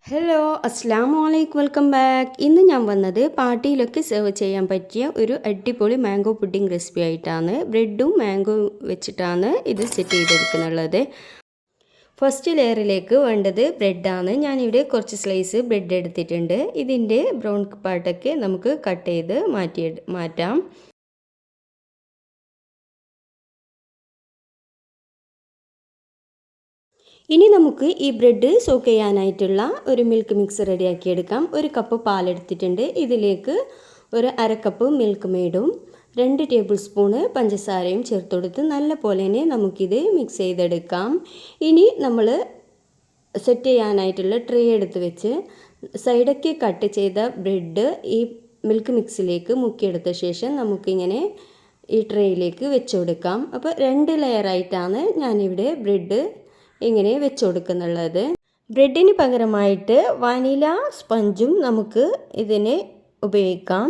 Hello അസ്സലാമു അലൈക്കും welcome back. ഇന്ന് ഞാൻ വന്നത് പാർട്ടിയിലൊക്കെ സെർവ് ചെയ്യാൻ പറ്റിയ ഒരു അടിപൊളി മാംഗോ പുഡിംഗ് റെസിപ്പി ആയിട്ടാണ്. ബ്രെഡും മാംഗോ വെച്ചിട്ടാണ് ഇത് സെറ്റ് ചെയ്തെടുക്കുന്നുള്ളത്. ഫസ്റ്റ് ലെയറിലേക്ക് വേണ്ടത് ബ്രെഡാണ്. ഞാനിവിടെ കുറച്ച് സ്ലൈസ് ബ്രെഡ് എടുത്തിട്ടുണ്ട്. ഇതിൻ്റെ ബ്രൗൺ പാർട്ടൊക്കെ നമുക്ക് കട്ട് ചെയ്ത് മാറ്റാം. ഇനി നമുക്ക് ഈ ബ്രെഡ് സോക്ക് ചെയ്യാനായിട്ടുള്ള ഒരു മിൽക്ക് മിക്സ് റെഡിയാക്കി എടുക്കാം. ഒരു കപ്പ് പാലെടുത്തിട്ടുണ്ട്. ഇതിലേക്ക് ഒരു അരക്കപ്പ് മിൽക്ക് മെയ്ഡും 2 ടേബിൾ സ്പൂണ് പഞ്ചസാരയും ചേർത്ത് കൊടുത്ത് നല്ല പോലെ തന്നെ നമുക്കിത് മിക്സ് ചെയ്തെടുക്കാം. ഇനി നമ്മൾ സെറ്റ് ചെയ്യാനായിട്ടുള്ള ട്രേ എടുത്ത് വെച്ച് സൈഡൊക്കെ കട്ട് ചെയ്ത ബ്രെഡ് ഈ മിൽക്ക് മിക്സിലേക്ക് മുക്കിയെടുത്ത ശേഷം നമുക്കിങ്ങനെ ഈ ട്രേയിലേക്ക് വെച്ച് കൊടുക്കാം. അപ്പോൾ 2 ലെയറായിട്ടാണ് ഞാനിവിടെ ബ്രെഡ് ഇങ്ങനെ വെച്ച് കൊടുക്കുന്നുള്ളത്. ബ്രെഡിന് പകരമായിട്ട് വാനില സ്പഞ്ചും നമുക്ക് ഇതിന് ഉപയോഗിക്കാം.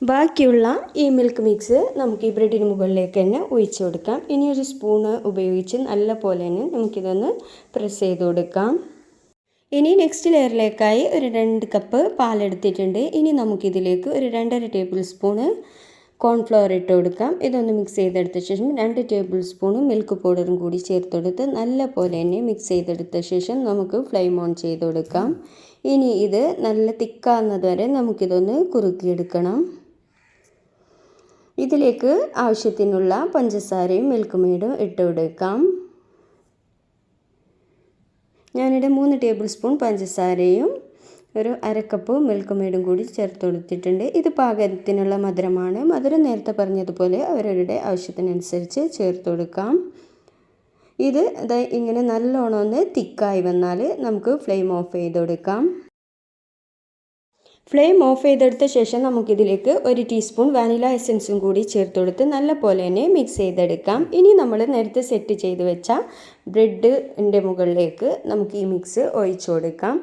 ബാക്കിയുള്ള ഈ മിൽക്ക് മിക്സ് നമുക്ക് ഈ ബ്രെഡിന് മുകളിലേക്ക് തന്നെ ഒഴിച്ച് കൊടുക്കാം. ഇനി ഒരു സ്പൂണ് ഉപയോഗിച്ച് നല്ല പോലെ തന്നെ നമുക്കിതൊന്ന് പ്രസ് ചെയ്ത് കൊടുക്കാം. ഇനി നെക്സ്റ്റ് ലെയറിലേക്കായി ഒരു 2 കപ്പ് പാലെടുത്തിട്ടുണ്ട്. ഇനി നമുക്കിതിലേക്ക് ഒരു 2.5 ടേബിൾ സ്പൂണ് കോൺഫ്ലവർ ഇട്ട് കൊടുക്കാം. ഇതൊന്ന് മിക്സ് ചെയ്തെടുത്ത ശേഷം 2 ടേബിൾ സ്പൂൺ മിൽക്ക് പൗഡറും കൂടി ചേർത്ത് കൊടുത്ത് നല്ല പോലെ തന്നെ മിക്സ് ചെയ്തെടുത്ത ശേഷം നമുക്ക് ഫ്ലെയിം ഓൺ ചെയ്ത് കൊടുക്കാം. ഇനി ഇത് നല്ല തിക്കാവുന്നത് വരെ നമുക്കിതൊന്ന് കുറുക്കിയെടുക്കണം. ഇതിലേക്ക് ആവശ്യത്തിനുള്ള പഞ്ചസാരയും മിൽക്ക് മെയ്ഡും ഇട്ട് കൊടുക്കാം. ഞാനിവിടെ 3 ടേബിൾ സ്പൂൺ പഞ്ചസാരയും ഒരു അരക്കപ്പ് മിൽക്ക് മെയ്ഡും കൂടി ചേർത്ത് കൊടുത്തിട്ടുണ്ട്. ഇത് പാകത്തിനുള്ള മധുരമാണ്. മധുരം നേരത്തെ പറഞ്ഞതുപോലെ അവരവരുടെ ആവശ്യത്തിനനുസരിച്ച് ചേർത്ത് കൊടുക്കാം. ഇത് ഇങ്ങനെ നല്ലോണം ഒന്ന് തിക്കായി വന്നാൽ നമുക്ക് ഫ്ലെയിം ഓഫ് ചെയ്ത് കൊടുക്കാം. ഫ്ലെയിം ഓഫ് ചെയ്തെടുത്ത ശേഷം നമുക്കിതിലേക്ക് 1 ടീസ്പൂൺ വാനില എസൻസും കൂടി ചേർത്ത് കൊടുത്ത് നല്ല പോലെ തന്നെ മിക്സ് ചെയ്തെടുക്കാം. ഇനി നമ്മൾ നേരത്തെ സെറ്റ് ചെയ്ത് വെച്ച ബ്രെഡിൻ്റെ മുകളിലേക്ക് നമുക്ക് ഈ മിക്സ് ഒഴിച്ചു കൊടുക്കാം.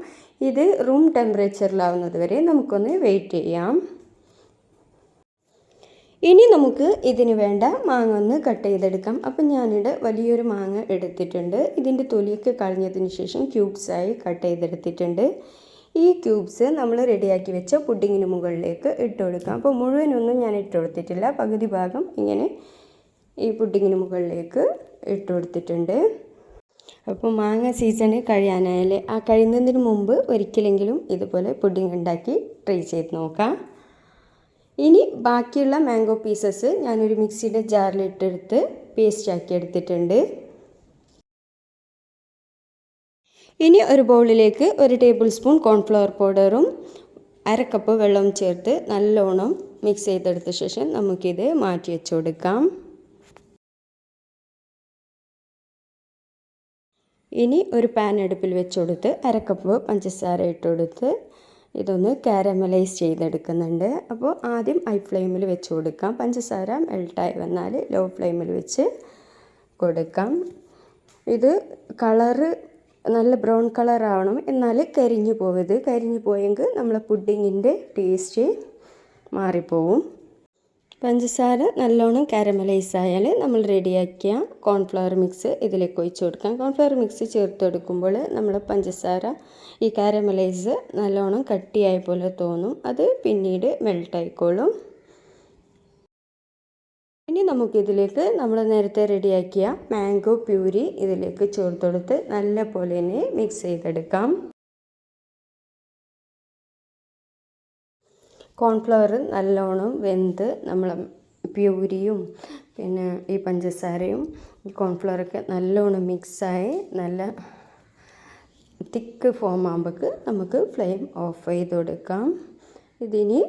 ഇത് റൂം ടെമ്പറേച്ചറിലാവുന്നത് വരെ നമുക്കൊന്ന് വെയിറ്റ് ചെയ്യാം. ഇനി നമുക്ക് ഇതിന് വേണ്ട മാങ്ങ ഒന്ന് കട്ട് ചെയ്തെടുക്കാം. അപ്പം ഞാനിവിടെ വലിയൊരു മാങ്ങ എടുത്തിട്ടുണ്ട്. ഇതിൻ്റെ തൊലിയൊക്കെ കളഞ്ഞതിന് ശേഷം ക്യൂബ്സായി കട്ട് ചെയ്തെടുത്തിട്ടുണ്ട്. ഈ ക്യൂബ്സ് നമ്മൾ റെഡിയാക്കി വെച്ച പുഡിങ്ങിന് മുകളിലേക്ക് ഇട്ട് കൊടുക്കാം. അപ്പോൾ മുഴുവനൊന്നും ഞാൻ ഇട്ട് കൊടുത്തിട്ടില്ല. പകുതി ഭാഗം ഇങ്ങനെ ഈ പുഡിങ്ങിന് മുകളിലേക്ക് ഇട്ട് കൊടുത്തിട്ടുണ്ട്. അപ്പോൾ മാങ്ങ സീസണ് കഴിയാനായാലേ ആ കഴിയുന്നതിന് മുമ്പ് ഒരിക്കലെങ്കിലും ഇതുപോലെ പുഡിംഗ് ഉണ്ടാക്കി ട്രൈ ചെയ്ത് നോക്കാം. ഇനി ബാക്കിയുള്ള മാംഗോ പീസസ് ഞാനൊരു മിക്സിയുടെ ജാറിലിട്ടെടുത്ത് പേസ്റ്റ് ആക്കി എടുത്തിട്ടുണ്ട്. ഇനി ഒരു ബൗളിലേക്ക് 1 ടേബിൾ സ്പൂൺ കോൺഫ്ലവർ പൗഡറും 1/2 കപ്പ് വെള്ളവും ചേർത്ത് നല്ലോണം മിക്സ് ചെയ്തെടുത്ത ശേഷം നമുക്കിത് മാറ്റി വെച്ച് കൊടുക്കാം. ഇനി ഒരു പാൻ അടുപ്പിൽ വെച്ച് കൊടുത്ത് 1/2 കപ്പ് പഞ്ചസാര ഇട്ട് കൊടുത്ത് ഇതൊന്ന് കാരമലൈസ് ചെയ്തെടുക്കുന്നുണ്ട്. അപ്പോൾ ആദ്യം ഹൈ ഫ്ലെയിമിൽ വെച്ച് കൊടുക്കാം. പഞ്ചസാര മെൽട്ടായി വന്നാൽ ലോ ഫ്ലെയിമിൽ വെച്ച് കൊടുക്കാം. ഇത് കളറ് നല്ല ബ്രൗൺ കളർ ആവണം, എന്നാൽ കരിഞ്ഞു പോവരുത്. കരിഞ്ഞു പോയെങ്കിൽ നമ്മളെ പുഡിങ്ങിൻ്റെ ടേസ്റ്റ് മാറിപ്പോവും. പഞ്ചസാര നല്ലോണം കാരമലൈസ് ആയാൽ നമ്മൾ റെഡിയാക്കിയ കോൺഫ്ലവർ മിക്സ് ഇതിലേക്ക് ഒഴിച്ച് കൊടുക്കാം. കോൺഫ്ലവർ മിക്സ് ചേർത്ത് കൊടുക്കുമ്പോൾ നമ്മൾ പഞ്ചസാര ഈ കാരമലൈസ് നല്ലോണം കട്ടിയായ പോലെ തോന്നും. അത് പിന്നീട് മെൽട്ടായിക്കോളും. ഇനി നമുക്കിതിലേക്ക് നമ്മൾ നേരത്തെ റെഡിയാക്കിയ മാംഗോ പ്യൂരി ഇതിലേക്ക് ചേർത്ത് കൊടുത്ത് നല്ല പോലെ തന്നെ മിക്സ് ചെയ്തെടുക്കാം. കോൺഫ്ലവർ നല്ലോണം വെന്ത് നമ്മൾ പ്യൂരിയും പിന്നെ ഈ പഞ്ചസാരയും ഈ കോൺഫ്ലവറൊക്കെ നല്ലോണം മിക്സായി നല്ല തിക്ക് ഫോം ആകുമ്പോഴേക്ക് നമുക്ക് ഫ്ലെയിം ഓഫ് ചെയ്ത് കൊടുക്കാം. ഇതിനി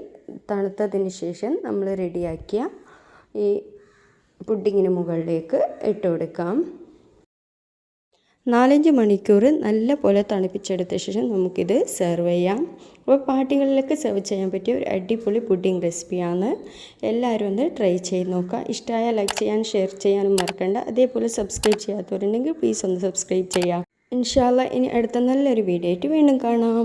തണുത്തതിന് ശേഷം നമ്മൾ റെഡിയാക്കിയ ഈ പുഡിങ്ങിന് മുകളിലേക്ക് ഇട്ട് കൊടുക്കാം. 4-5 മണിക്കൂർ നല്ല പോലെ തണുപ്പിച്ചെടുത്ത ശേഷം നമുക്കിത് സെർവ് ചെയ്യാം. അപ്പോൾ പാർട്ടികളിലൊക്കെ സെർവ് ചെയ്യാൻ പറ്റിയ ഒരു അടിപൊളി പുഡിംഗ് റെസിപ്പിയാണ്. എല്ലാവരും ഒന്ന് ട്രൈ ചെയ്ത് നോക്കുക. ഇഷ്ടമായ ലൈക്ക് ചെയ്യാൻ ഷെയർ ചെയ്യാനും മറക്കണ്ട. അതേപോലെ സബ്സ്ക്രൈബ് ചെയ്യാത്തവരുണ്ടെങ്കിൽ പ്ലീസ് ഒന്ന് സബ്സ്ക്രൈബ് ചെയ്യുക. ഇൻഷാ അല്ലാഹ് ഇനി അടുത്ത നല്ലൊരു വീഡിയോ ആയിട്ട് വീണ്ടും കാണാം.